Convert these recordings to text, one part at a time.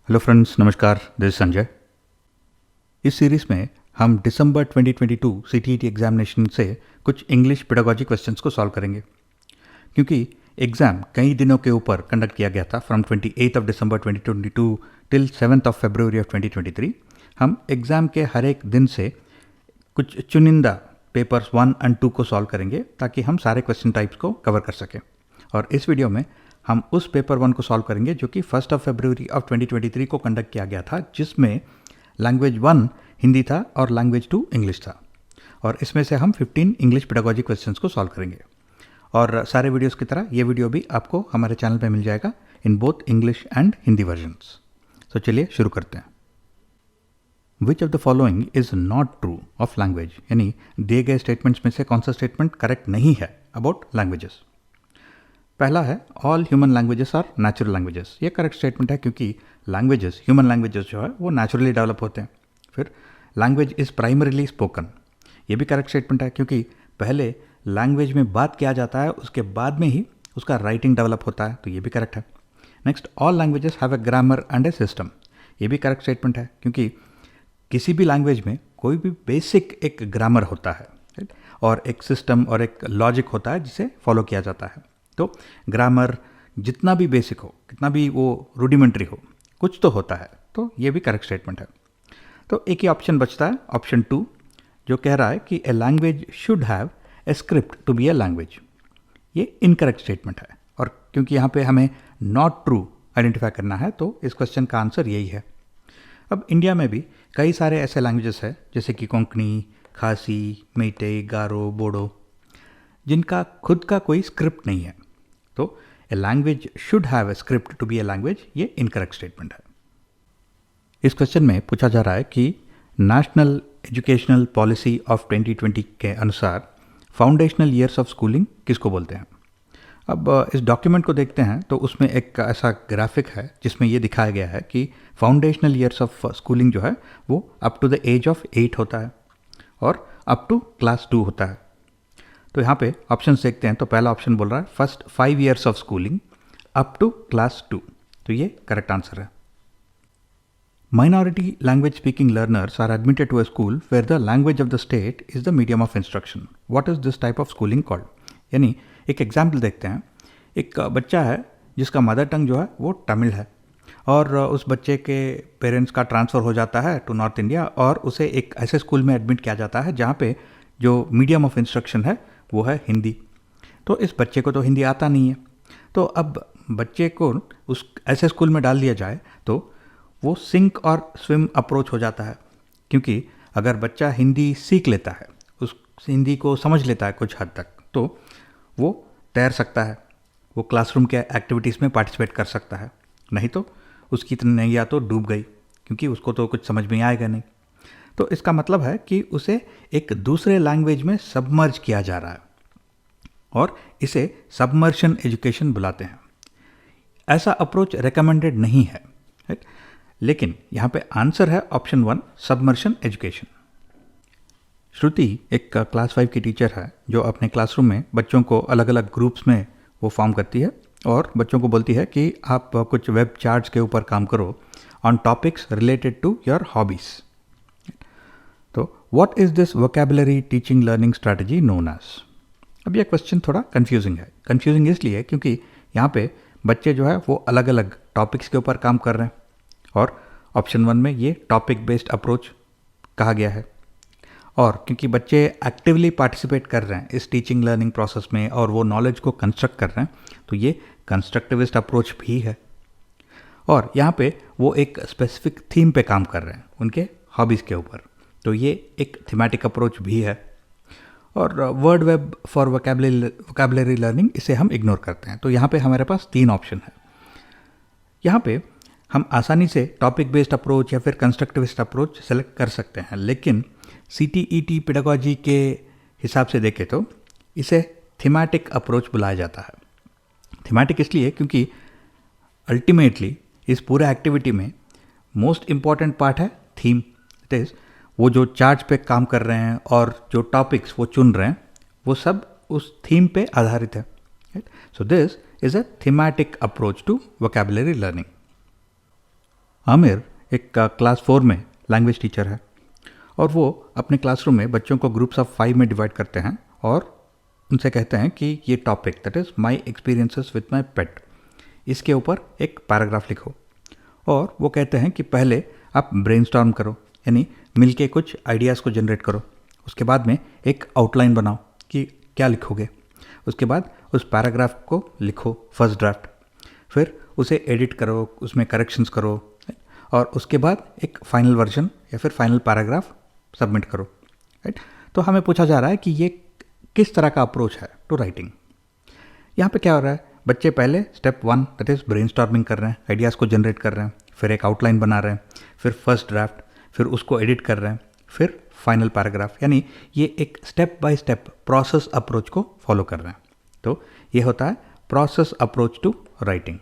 Hello friends, नमस्कार। This is Sanjay. इस series में हम दिसंबर 2022 सीटीईटी एग्जामिनेशन से कुछ इंग्लिश पेडागॉजी क्वेश्चंस को सॉल्व करेंगे। क्योंकि एग्ज़ाम कई दिनों के ऊपर कंडक्ट किया गया था, from 28 of December 2022 till 7 of February of 2023। हम एग्ज़ाम के हर एक दिन से कुछ चुनिंदा पेपर्स 1 और 2 को सॉल्व करेंगे ताकि हम सारे क्वेश्चन टाइप्स को कवर कर सकें। और इस वीडियो में हम उस पेपर 1 को सॉल्व करेंगे जो कि 1 ऑफ फरवरी ऑफ 2023 को कंडक्ट किया गया था, जिसमें लैंग्वेज 1 हिंदी था और लैंग्वेज 2 इंग्लिश था। और इसमें से हम 15 इंग्लिश पेडागॉजी क्वेश्चंस को सॉल्व करेंगे। और सारे वीडियोस की तरह ये वीडियो भी आपको हमारे चैनल पे मिल जाएगा in both English and Hindi versions. तो चलिए शुरू करते हैं। विच of the following is not true of language, यानी दिए गए स्टेटमेंट्स में से कौन सा स्टेटमेंट करेक्ट नहीं है अबाउट लैंग्वेजेस। पहला है all human languages are natural languages. ये करेक्ट स्टेटमेंट है क्योंकि लैंग्वेजेस, ह्यूमन लैंग्वेजेस जो है वो नेचुरली डेवलप होते हैं। फिर लैंग्वेज इज़ प्राइमरीली स्पोकन, ये भी करेक्ट स्टेटमेंट है क्योंकि पहले लैंग्वेज में बात किया जाता है, उसके बाद में ही उसका राइटिंग डेवलप होता है, तो ये भी करेक्ट है। Next, all languages have a grammar and A system. ये भी करेक्ट स्टेटमेंट है क्योंकि किसी भी लैंग्वेज में कोई भी बेसिक एक ग्रामर होता है, राइट, और एक सिस्टम और एक लॉजिक होता है जिसे फॉलो किया जाता है। तो ग्रामर जितना भी बेसिक हो, कितना भी वो रूडिमेंट्री हो, कुछ तो होता है, तो ये भी करेक्ट स्टेटमेंट है। तो एक ही ऑप्शन बचता है, ऑप्शन 2, जो कह रहा है कि a language should have a script to be a language. ये इनकरेक्ट स्टेटमेंट है, और क्योंकि यहाँ पे हमें नॉट ट्रू आइडेंटिफाई करना है तो इस क्वेश्चन का आंसर यही है। अब इंडिया में भी कई सारे ऐसे लैंग्वेजेस हैं जैसे कि कोंकणी, खासी, मेइतेई, गारो, बोडो, जिनका खुद का कोई स्क्रिप्ट नहीं है। तो a language should have a script to be a language, ये इनकरेक्ट स्टेटमेंट है। इस क्वेश्चन में पूछा जा रहा है कि नेशनल एजुकेशनल पॉलिसी ऑफ 2020 के अनुसार फाउंडेशनल ईयर्स ऑफ स्कूलिंग किसको बोलते हैं। अब इस डॉक्यूमेंट को देखते हैं तो उसमें एक ऐसा ग्राफिक है जिसमें ये दिखाया गया है कि फाउंडेशनल ईयर्स ऑफ स्कूलिंग जो है वो up to the age of 8 होता है और अप टू क्लास 2 होता है। तो यहाँ पे ऑप्शन देखते हैं तो पहला ऑप्शन बोल रहा है first 5 years of schooling up to class 2, तो ये करेक्ट आंसर है। Minority language speaking learners are admitted to a school where the language of the state is the medium of instruction. What is this type of schooling called. यानी एक example देखते हैं। एक बच्चा है जिसका मदर टंग जो है वो तमिल है, और उस बच्चे के पेरेंट्स का ट्रांसफ़र हो जाता है टू नॉर्थ इंडिया और उसे एक ऐसे स्कूल में एडमिट किया जाता है जहाँ पे जो मीडियम ऑफ इंस्ट्रक्शन है वो है हिंदी। तो इस बच्चे को तो हिंदी आता नहीं है, तो अब बच्चे को उस ऐसे स्कूल में डाल दिया जाए तो वो सिंक और स्विम अप्रोच हो जाता है। क्योंकि अगर बच्चा हिंदी सीख लेता है, उस हिंदी को समझ लेता है कुछ हद तक, तो वो तैर सकता है, वो क्लासरूम के एक्टिविटीज़ में पार्टिसिपेट कर सकता है। नहीं तो उसकी नैया तो डूब गई, क्योंकि उसको तो कुछ समझ में आएगा नहीं। तो इसका मतलब है कि उसे एक दूसरे लैंग्वेज में सबमर्ज किया जा रहा है, और इसे सबमर्शन एजुकेशन बुलाते हैं। ऐसा अप्रोच रेकमेंडेड नहीं है, राइट? लेकिन यहाँ पे आंसर है ऑप्शन 1, सबमर्शन एजुकेशन। श्रुति एक क्लास 5 की टीचर है जो अपने क्लासरूम में बच्चों को अलग अलग ग्रुप्स में वो फॉर्म करती है और बच्चों को बोलती है कि आप कुछ वेब चार्ट्स के ऊपर काम करो on topics related to your hobbies. तो what is this vocabulary teaching learning strategy known as. अब यह क्वेश्चन थोड़ा कंफ्यूजिंग है। कंफ्यूजिंग इसलिए क्योंकि यहाँ पे बच्चे जो है वो अलग अलग टॉपिक्स के ऊपर काम कर रहे हैं, और ऑप्शन 1 में ये टॉपिक बेस्ड अप्रोच कहा गया है। और क्योंकि बच्चे एक्टिवली पार्टिसिपेट कर रहे हैं इस टीचिंग लर्निंग प्रोसेस में और वो नॉलेज को कंस्ट्रक्ट कर रहे हैं, तो ये कंस्ट्रक्टिविस्ट अप्रोच भी है। और यहाँ पे वो एक स्पेसिफिक थीम पे काम कर रहे हैं उनके हॉबीज़ के ऊपर, तो ये एक थीमेटिक अप्रोच भी है। और word web for vocabulary learning, इसे हम इग्नोर करते हैं। तो यहाँ पे हमारे पास 3 ऑप्शन है। यहाँ पे हम आसानी से टॉपिक बेस्ड अप्रोच या फिर कंस्ट्रक्टिविस्ट अप्रोच सेलेक्ट कर सकते हैं, लेकिन सीटीईटी पेडागॉजी के हिसाब से देखें तो इसे थीमेटिक अप्रोच बुलाया जाता है। थीमेटिक इसलिए क्योंकि अल्टीमेटली इस पूरे एक्टिविटी में मोस्ट इम्पॉर्टेंट पार्ट है थीम। इट इज़ वो जो चार्ज पे काम कर रहे हैं और जो टॉपिक्स वो चुन रहे हैं वो सब उस थीम पे आधारित है। So this is a thematic approach to vocabulary learning. Aamir एक क्लास 4 में लैंग्वेज टीचर है और वो अपने क्लासरूम में बच्चों को ग्रुप्स ऑफ 5 में डिवाइड करते हैं और उनसे कहते हैं कि ये topic that is my experiences with my pet, इसके ऊपर एक पैराग्राफ लिखो। और वो कहते हैं कि पहले आप ब्रेनस्टॉर्म करो, यानी मिलके कुछ आइडियाज़ को जनरेट करो। उसके बाद में एक आउटलाइन बनाओ कि क्या लिखोगे। उसके बाद उस पैराग्राफ को लिखो फर्स्ट ड्राफ्ट, फिर उसे एडिट करो, उसमें करेक्शंस करो और उसके बाद एक फाइनल वर्जन या फिर फाइनल पैराग्राफ सबमिट करो, राइट। तो हमें पूछा जा रहा है कि ये किस तरह का अप्रोच है टू राइटिंग। यहाँ पे क्या हो रहा है, बच्चे पहले स्टेप 1 दैट इज़ ब्रेनस्टॉर्मिंग कर रहे हैं, आइडियाज़ को जनरेट कर रहे हैं, फिर एक आउटलाइन बना रहे हैं, फिर फर्स्ट ड्राफ्ट, फिर उसको एडिट कर रहे हैं, फिर फाइनल पैराग्राफ, यानी ये एक step by step process approach को फॉलो कर रहे हैं। तो ये होता है प्रोसेस अप्रोच टू राइटिंग।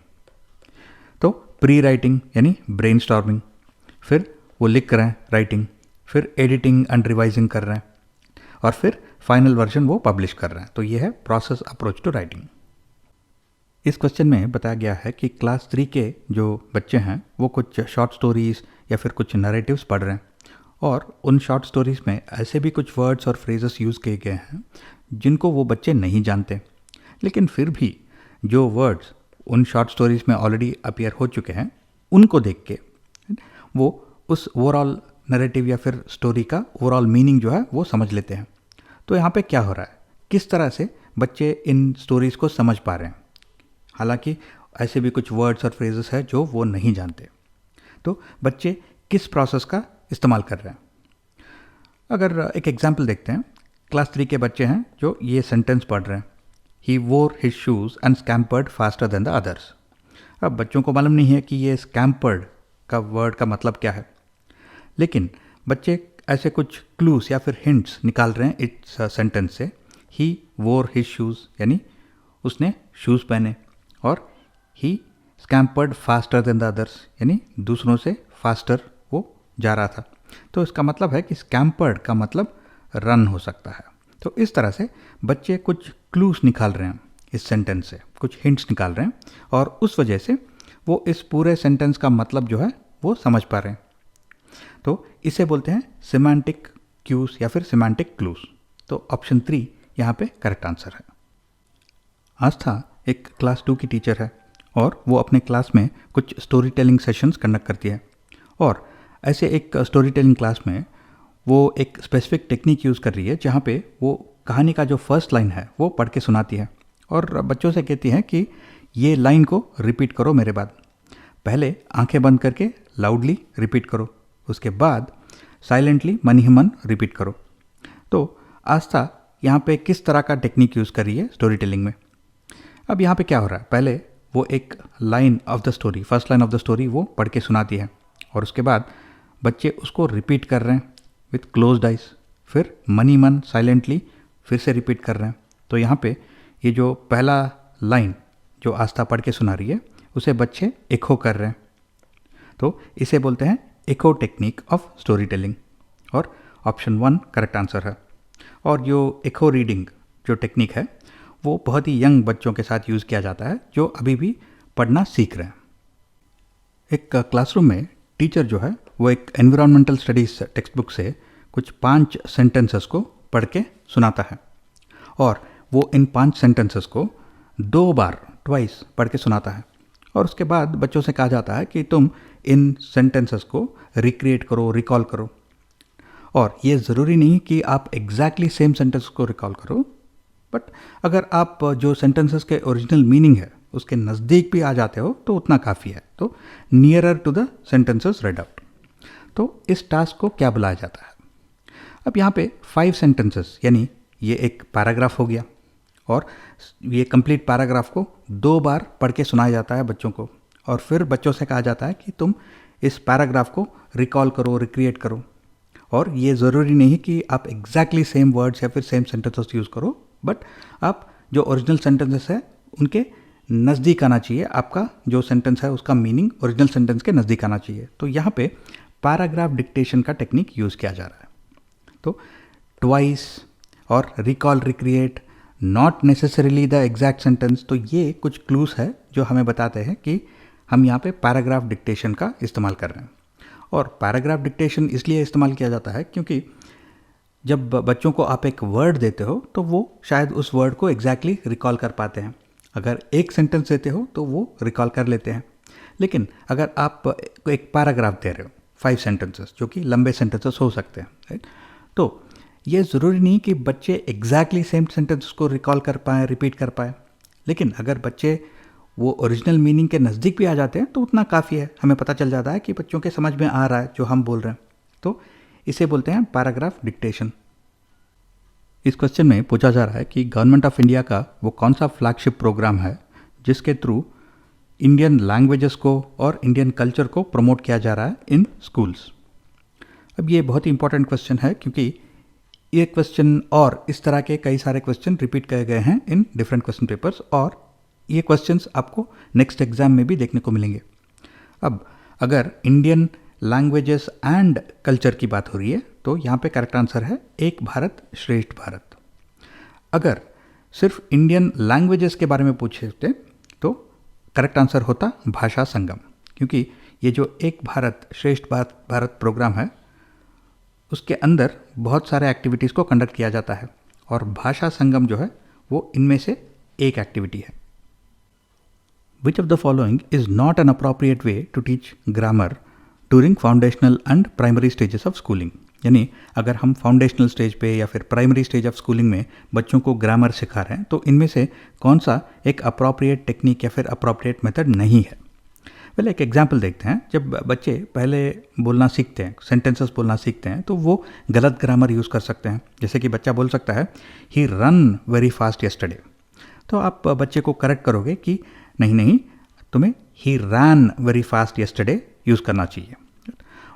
तो प्री राइटिंग यानी ब्रेनस्टॉर्मिंग, फिर वो लिख रहे हैं राइटिंग, फिर एडिटिंग एंड रिवाइजिंग कर रहे हैं और फिर फाइनल वर्जन वो पब्लिश कर रहे हैं। तो ये है प्रोसेस अप्रोच टू राइटिंग। इस क्वेश्चन में बताया गया है कि क्लास 3 के जो बच्चे हैं वो कुछ शॉर्ट स्टोरीज या फिर कुछ नरेटिव्स पढ़ रहे हैं और उन शॉर्ट स्टोरीज में ऐसे भी कुछ वर्ड्स और फ्रेजेस यूज़ किए गए हैं जिनको वो बच्चे नहीं जानते, लेकिन फिर भी जो वर्ड्स उन शॉर्ट स्टोरीज में ऑलरेडी अपीयर हो चुके हैं उनको देख के वो उस ओवरऑल नरेटिव या फिर स्टोरी का ओवरऑल मीनिंग जो है वो समझ लेते हैं। तो यहाँ पे क्या हो रहा है, किस तरह से बच्चे इन स्टोरीज़ को समझ पा रहे हैं, हालांकि ऐसे भी कुछ वर्ड्स और फ्रेजेस हैं जो वो नहीं जानते। तो बच्चे किस प्रोसेस का इस्तेमाल कर रहे हैं। अगर एक एग्जाम्पल देखते हैं, क्लास 3 के बच्चे हैं जो ये सेंटेंस पढ़ रहे हैं, he wore his shoes and scampered faster than the others. अब बच्चों को मालूम नहीं है कि ये स्कैम्पर्ड का वर्ड का मतलब क्या है, लेकिन बच्चे ऐसे कुछ क्लूज या फिर हिंट्स निकाल रहे हैं इस सेंटेंस से। ही वोर हिज शूज़ यानी उसने शूज़ पहने, और ही स्कैम्पर्ड फास्टर देन द अदर्स यानी दूसरों से फास्टर वो जा रहा था। तो इसका मतलब है कि स्कैम्पर्ड का मतलब रन हो सकता है। तो इस तरह से बच्चे कुछ क्लूज निकाल रहे हैं इस सेंटेंस से, कुछ हिंट्स निकाल रहे हैं और उस वजह से वो इस पूरे सेंटेंस का मतलब जो है वो समझ पा रहे हैं। तो इसे बोलते हैं सिमेंटिक क्यूज या फिर सिमेंटिक क्लूज। तो ऑप्शन 3 यहाँ पे करेक्ट आंसर है। आस्था एक क्लास 2 की टीचर है और वो अपने क्लास में कुछ स्टोरी टेलिंग सेशंस कंडक्ट करती है और ऐसे एक स्टोरी टेलिंग क्लास में वो एक स्पेसिफिक टेक्निक यूज़ कर रही है जहाँ पे वो कहानी का जो फर्स्ट लाइन है वो पढ़ के सुनाती है और बच्चों से कहती है कि ये लाइन को रिपीट करो मेरे बाद। पहले आंखें बंद करके लाउडली रिपीट करो, उसके बाद साइलेंटली मन ही मन रिपीट करो। तो आस्था यहाँ पे किस तरह का टेक्निक यूज़ कर रही है स्टोरी टेलिंग में। अब यहाँ पे क्या हो रहा है, पहले वो एक line of the story, first line of the story वो पढ़ के सुनाती है और उसके बाद बच्चे उसको रिपीट कर रहे हैं विथ क्लोज्ड आइज, फिर मन ही मन साइलेंटली फिर से रिपीट कर रहे हैं। तो यहाँ पे ये जो पहला लाइन जो आस्था पढ़ के सुना रही है उसे बच्चे इको कर रहे हैं। तो इसे बोलते हैं echo technique of story telling और ऑप्शन 1 करेक्ट आंसर है। और जो इको रीडिंग जो टेक्निक है वो बहुत ही यंग बच्चों के साथ यूज़ किया जाता है जो अभी भी पढ़ना सीख रहे हैं। एक क्लासरूम में टीचर जो है वो एक एनवायरमेंटल स्टडीज़ टेक्स्ट बुक से कुछ 5 सेंटेंसेस को पढ़ के सुनाता है और वो इन 5 सेंटेंसेस को 2 बार ट्वाइस पढ़ के सुनाता है और उसके बाद बच्चों से कहा जाता है कि तुम इन सेंटेंसेस को रिक्रिएट करो, रिकॉल करो। और ये ज़रूरी नहीं कि आप एग्जैक्टली सेम सेंटेंस को रिकॉल करो, बट अगर आप जो सेंटेंसेस के ओरिजिनल मीनिंग है उसके नज़दीक भी आ जाते हो तो उतना काफ़ी है। तो nearer to the sentences read out. तो इस टास्क को क्या बुलाया जाता है। अब यहाँ पे 5 सेंटेंसेस यानी ये एक पैराग्राफ हो गया और ये कंप्लीट पैराग्राफ को 2 बार पढ़ के सुनाया जाता है बच्चों को और फिर बच्चों से कहा जाता है कि तुम इस पैराग्राफ को रिकॉल करो, रिक्रिएट करो। और ये ज़रूरी नहीं कि आप एग्जैक्टली सेम वर्ड्स या फिर सेम सेंटेंसेस यूज़ करो, बट आप जो ओरिजिनल सेंटेंसेस है उनके नज़दीक आना चाहिए। आपका जो सेंटेंस है उसका मीनिंग ओरिजिनल सेंटेंस के नज़दीक आना चाहिए। तो यहाँ पे पैराग्राफ डिक्टेशन का टेक्निक यूज़ किया जा रहा है। तो ट्वाइस और recall, recreate, not necessarily the exact sentence, तो ये कुछ क्लूज है जो हमें बताते हैं कि हम यहाँ पे पैराग्राफ डिक्टेशन का इस्तेमाल कर रहे हैं। और पैराग्राफ डिक्टेशन इसलिए इस्तेमाल किया जाता है क्योंकि जब बच्चों को आप एक वर्ड देते हो तो वो शायद उस वर्ड को एग्जैक्टली रिकॉल कर पाते हैं। अगर एक सेंटेंस देते हो तो वो रिकॉल कर लेते हैं, लेकिन अगर आप एक पैराग्राफ दे रहे हो 5 सेंटेंसेस, जो कि लंबे सेंटेंसेस हो सकते हैं, राइट, तो ये ज़रूरी नहीं कि बच्चे एग्जैक्टली सेम सेंटेंस को रिकॉल कर पाएँ, रिपीट कर पाएँ। लेकिन अगर बच्चे वो ओरिजिनल मीनिंग के नज़दीक भी आ जाते हैं तो उतना काफ़ी है, हमें पता चल जाता है कि बच्चों के समझ में आ रहा है जो हम बोल रहे हैं। तो इसे बोलते हैं पैराग्राफ डिक्टेशन। इस क्वेश्चन में पूछा जा रहा है कि गवर्नमेंट ऑफ इंडिया का वो कौन सा फ्लैगशिप प्रोग्राम है जिसके थ्रू इंडियन लैंग्वेजेस को और इंडियन कल्चर को प्रमोट किया जा रहा है इन स्कूल्स। अब ये बहुत ही इंपॉर्टेंट क्वेश्चन है क्योंकि ये क्वेश्चन और इस तरह के कई सारे क्वेश्चन रिपीट किए गए हैं इन डिफरेंट क्वेश्चन पेपर्स, और ये क्वेश्चंस आपको नेक्स्ट एग्जाम में भी देखने को मिलेंगे। अब अगर इंडियन लैंग्वेजेस एंड कल्चर की बात हो रही है तो यहाँ पे करेक्ट आंसर है एक भारत श्रेष्ठ भारत। अगर सिर्फ इंडियन लैंग्वेजेस के बारे में पूछे थे तो करेक्ट आंसर होता भाषा संगम, क्योंकि ये जो एक भारत श्रेष्ठ भारत प्रोग्राम है उसके अंदर बहुत सारे एक्टिविटीज़ को कंडक्ट किया जाता है और भाषा संगम जो है वो इनमें से एक एक्टिविटी है। Which of the following is not an appropriate way to teach grammar during foundational and primary stages of schooling? यानी अगर हम फाउंडेशनल स्टेज पे या फिर प्राइमरी स्टेज ऑफ स्कूलिंग में बच्चों को ग्रामर सिखा रहे हैं तो इनमें से कौन सा एक अप्रोप्रिएट टेक्निक या फिर अप्रोप्रिएट मेथड नहीं है। पहले एक एग्जांपल देखते हैं। जब बच्चे पहले बोलना सीखते हैं, सेंटेंसेस बोलना सीखते हैं, तो वो गलत ग्रामर यूज़ कर सकते हैं। जैसे कि बच्चा बोल सकता है he run very fast yesterday, तो आप बच्चे को करेक्ट करोगे कि नहीं, तुम्हें he ran very fast yesterday use करना चाहिए।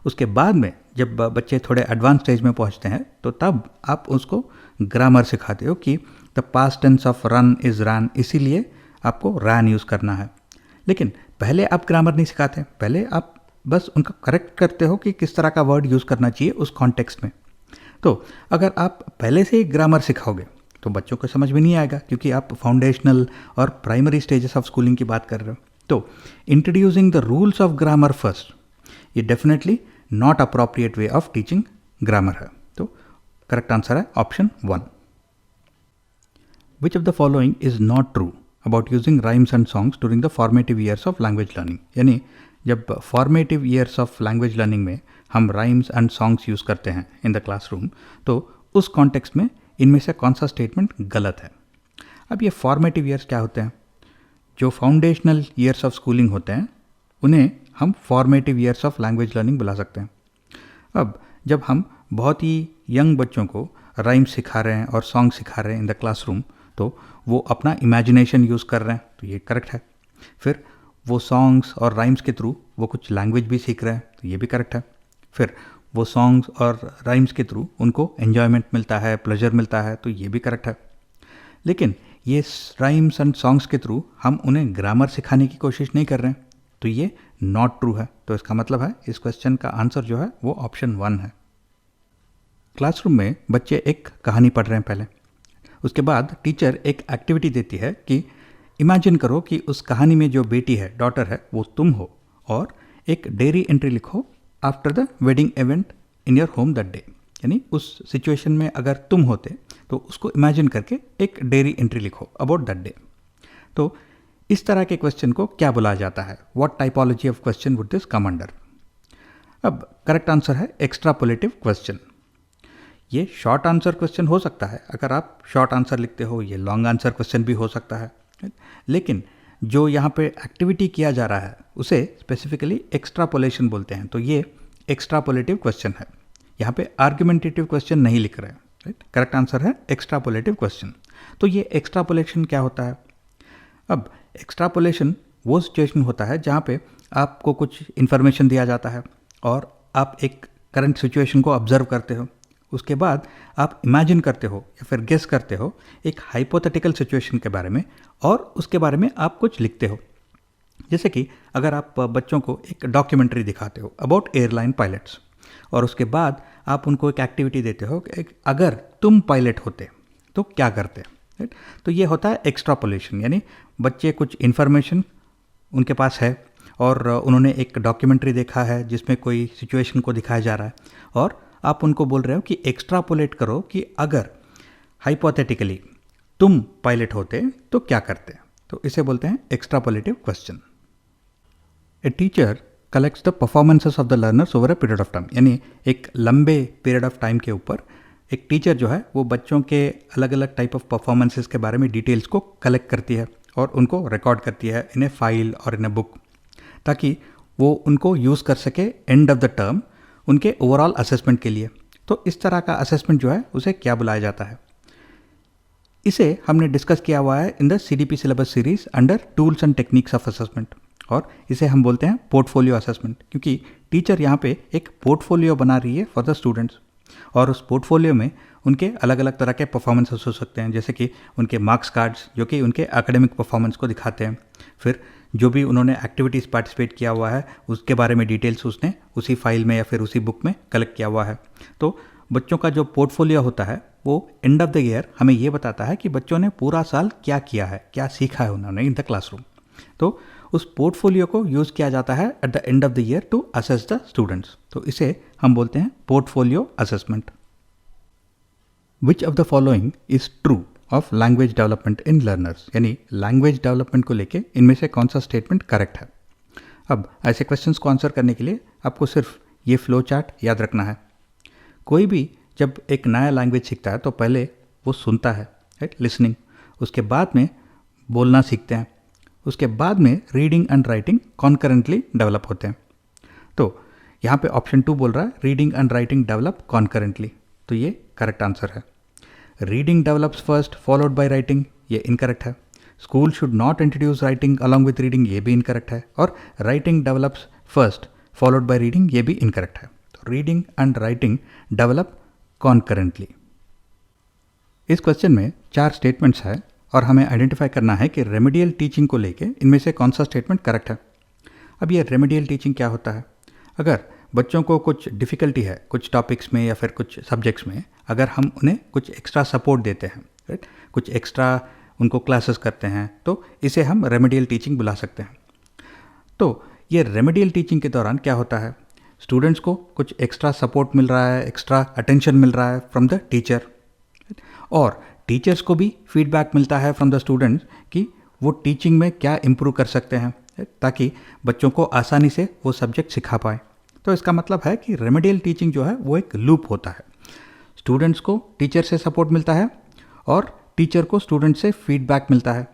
उसके बाद में जब बच्चे थोड़े एडवांस स्टेज में पहुंचते हैं तो तब आप उसको ग्रामर सिखाते हो कि the past tense of run is ran, इसीलिए आपको रैन यूज़ करना है। लेकिन पहले आप ग्रामर नहीं सिखाते, पहले आप बस उनका करेक्ट करते हो कि किस तरह का वर्ड यूज़ करना चाहिए उस कॉन्टेक्स्ट में। तो अगर आप पहले से ही ग्रामर सिखाओगे तो बच्चों को समझ में नहीं आएगा, क्योंकि आप फाउंडेशनल और प्राइमरी स्टेजेस ऑफ स्कूलिंग की बात कर रहे हो। तो introducing the rules of grammar first, ये definitely not appropriate way of teaching grammar है। तो करेक्ट आंसर है option 1। Which of the following is not true about using rhymes and songs during the formative years of language learning? यानी जब formative years of language learning में हम rhymes and songs use करते हैं in the classroom, तो उस context में इनमें से कौन सा स्टेटमेंट गलत है? अब ये फॉर्मेटिव ईयर्स क्या होते हैं? जो फाउंडेशनल ईयर्स ऑफ स्कूलिंग होते हैं उन्हें हम formative years of language learning बुला सकते हैं। अब जब हम बहुत ही यंग बच्चों को राइम सिखा रहे हैं और सॉन्ग सिखा रहे हैं इन द क्लासरूम, तो वो अपना इमेजिनेशन यूज़ कर रहे हैं, तो ये करेक्ट है। फिर वो सॉन्ग्स और राइम्स के थ्रू वो कुछ लैंग्वेज भी सीख रहे हैं, तो ये भी करेक्ट है। फिर वो सॉन्ग्स और राइम्स के थ्रू उनको एन्जॉयमेंट मिलता है, प्लेजर मिलता है, तो ये भी करेक्ट है। लेकिन ये राइम्स एंड सॉन्ग्स के थ्रू हम उन्हें ग्रामर सिखाने की कोशिश नहीं कर रहे हैं, तो ये नॉट ट्रू है। तो इसका मतलब है इस क्वेश्चन का आंसर जो है वो ऑप्शन 1 है। क्लासरूम में बच्चे एक कहानी पढ़ रहे हैं पहले, उसके बाद टीचर एक एक्टिविटी देती है कि इमेजिन करो कि उस कहानी में जो बेटी है, डॉटर है, वो तुम हो और एक डेयरी एंट्री लिखो after the wedding event in your home that day. यानी उस सिचुएशन में अगर तुम होते तो उसको इमेजिन करके एक डेयरी एंट्री लिखो अबाउट दैट डे। तो इस तरह के क्वेश्चन को क्या बुलाया जाता है? What typology of question would this come under? अब करेक्ट आंसर है एक्स्ट्रापोलेटिव क्वेश्चन। ये शॉर्ट आंसर क्वेश्चन हो सकता है, अगर आप शॉर्ट आंसर लिखते हो, ये लॉन्ग आंसर क्वेश्चन भी हो सकता है, लेकिन जो यहाँ पे एक्टिविटी किया जा रहा है उसे स्पेसिफिकली एक्स्ट्रापोलेशन बोलते हैं। तो ये एक्स्ट्रापोलेटिव क्वेश्चन है, यहाँ पे आर्ग्यूमेंटेटिव क्वेश्चन नहीं लिख रहे हैं, राइट। करेक्ट आंसर है एक्स्ट्रापोलेटिव क्वेश्चन। तो ये एक्स्ट्रापोलेशन क्या होता है? अब एक्स्ट्रापोलेशन वो सिचुएशन होता है जहाँ पे आपको कुछ इन्फॉर्मेशन दिया जाता है और आप एक करंट सिचुएशन को ऑब्जर्व करते हो, उसके बाद आप इमेजिन करते हो या फिर गेस करते हो एक हाइपोथेटिकल सिचुएशन के बारे में और उसके बारे में आप कुछ लिखते हो। जैसे कि अगर आप बच्चों को एक डॉक्यूमेंट्री दिखाते हो अबाउट एयरलाइन पायलट्स और उसके बाद आप उनको एक एक्टिविटी देते हो कि अगर तुम पायलट होते तो क्या करते, राइट। तो ये होता है एक्स्ट्रापोलेशन, यानी बच्चे कुछ इन्फॉर्मेशन उनके पास है और उन्होंने एक डॉक्यूमेंट्री देखा है जिसमें कोई सिचुएशन को दिखाया जा रहा है और आप उनको बोल रहे हो कि एक्स्ट्रापोलेट करो कि अगर हाइपोथेटिकली तुम पायलट होते तो क्या करते, तो इसे बोलते हैं extrapolative question. A teacher collects the performances of the learners over a period of time, यानी एक लंबे पीरियड ऑफ टाइम के ऊपर एक टीचर जो है वो बच्चों के अलग अलग टाइप ऑफ परफॉर्मेंसेस के बारे में डिटेल्स को कलेक्ट करती है और उनको रिकॉर्ड करती है इन ए फाइल और इन ए बुक, ताकि वो उनको यूज़ कर सके एंड ऑफ द टर्म उनके ओवरऑल असेसमेंट के लिए। तो इस तरह का असेसमेंट जो है उसे क्या बुलाया जाता है, इसे हमने डिस्कस किया हुआ है in the CDP syllabus series under tools and techniques of assessment, और इसे हम बोलते हैं पोर्टफोलियो असेसमेंट, क्योंकि टीचर यहाँ पे एक पोर्टफोलियो बना रही है फॉर द स्टूडेंट्स, और उस पोर्टफोलियो में उनके अलग अलग तरह के परफॉर्मेंसेस हो सकते हैं, जैसे कि उनके मार्क्स कार्ड्स जो कि उनके एकेडमिक परफॉर्मेंस को दिखाते हैं, फिर जो भी उन्होंने एक्टिविटीज़ पार्टिसिपेट किया हुआ है उसके बारे में डिटेल्स उसने उसी फाइल में या फिर उसी बुक में कलेक्ट किया हुआ है। तो बच्चों का जो पोर्टफोलियो होता है वो एंड ऑफ द ईयर हमें ये बताता है कि बच्चों ने पूरा साल क्या किया है, क्या सीखा है उन्होंने इन द क्लासरूम। तो उस पोर्टफोलियो को यूज़ किया जाता है at the end of the year to assess the students, तो इसे हम बोलते हैं portfolio assessment. Which of the following is true of language development in learners, यानी लैंग्वेज डेवलपमेंट को लेके इनमें से कौन सा स्टेटमेंट करेक्ट है। अब ऐसे क्वेश्चंस को आंसर करने के लिए आपको सिर्फ ये फ्लो चार्ट याद रखना है। कोई भी जब एक नया लैंग्वेज सीखता है तो पहले वो सुनता है, राइट, लिसनिंग, उसके बाद में बोलना सीखते हैं, उसके बाद में reading and writing concurrently develop होते हैं। तो यहाँ पे ऑप्शन 2 बोल रहा है reading and writing develop concurrently, तो ये करेक्ट आंसर है। Reading develops first followed by writing, ये इनकरेक्ट है। School should not introduce writing along with reading, ये भी इनकरेक्ट है। और writing develops first followed by reading, ये भी इनकरेक्ट है। तो reading and writing develop concurrently. इस क्वेश्चन में 4 स्टेटमेंट्स है और हमें आइडेंटिफाई करना है कि रेमेडियल टीचिंग को लेके इनमें से कौन सा स्टेटमेंट करेक्ट है। अब ये रेमेडियल टीचिंग क्या होता है, अगर बच्चों को कुछ डिफ़िकल्टी है कुछ टॉपिक्स में या फिर कुछ सब्जेक्ट्स में, अगर हम उन्हें कुछ एक्स्ट्रा सपोर्ट देते हैं, राइट, कुछ एक्स्ट्रा उनको क्लासेस करते हैं, तो इसे हम रेमेडियल टीचिंग बुला सकते हैं। तो ये रेमेडियल टीचिंग के दौरान क्या होता है, स्टूडेंट्स को कुछ एक्स्ट्रा सपोर्ट मिल रहा है, एक्स्ट्रा अटेंशन मिल रहा है फ्रॉम द टीचर, और टीचर्स को भी फीडबैक मिलता है फ्रॉम द स्टूडेंट्स कि वो टीचिंग में क्या इम्प्रूव कर सकते हैं, ताकि बच्चों को आसानी से वो सब्जेक्ट सिखा पाए। तो इसका मतलब है कि रेमेडियल टीचिंग जो है वो एक लूप होता है, स्टूडेंट्स को टीचर से सपोर्ट मिलता है और टीचर को स्टूडेंट से फीडबैक मिलता है।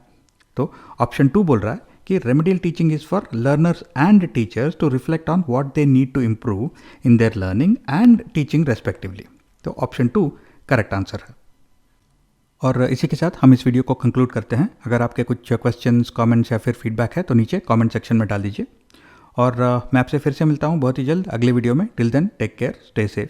तो ऑप्शन 2 बोल रहा है कि remedial teaching is for learners and teachers to reflect on what they need to improve in their learning and teaching respectively. तो ऑप्शन 2 करेक्ट आंसर है। और इसी के साथ हम इस वीडियो को कंक्लूड करते हैं। अगर आपके कुछ क्वेश्चंस, कमेंट्स या फिर फीडबैक है तो नीचे कमेंट सेक्शन में डाल दीजिए, और मैं आपसे फिर से मिलता हूँ बहुत ही जल्द अगले वीडियो में। Till then take care, stay safe.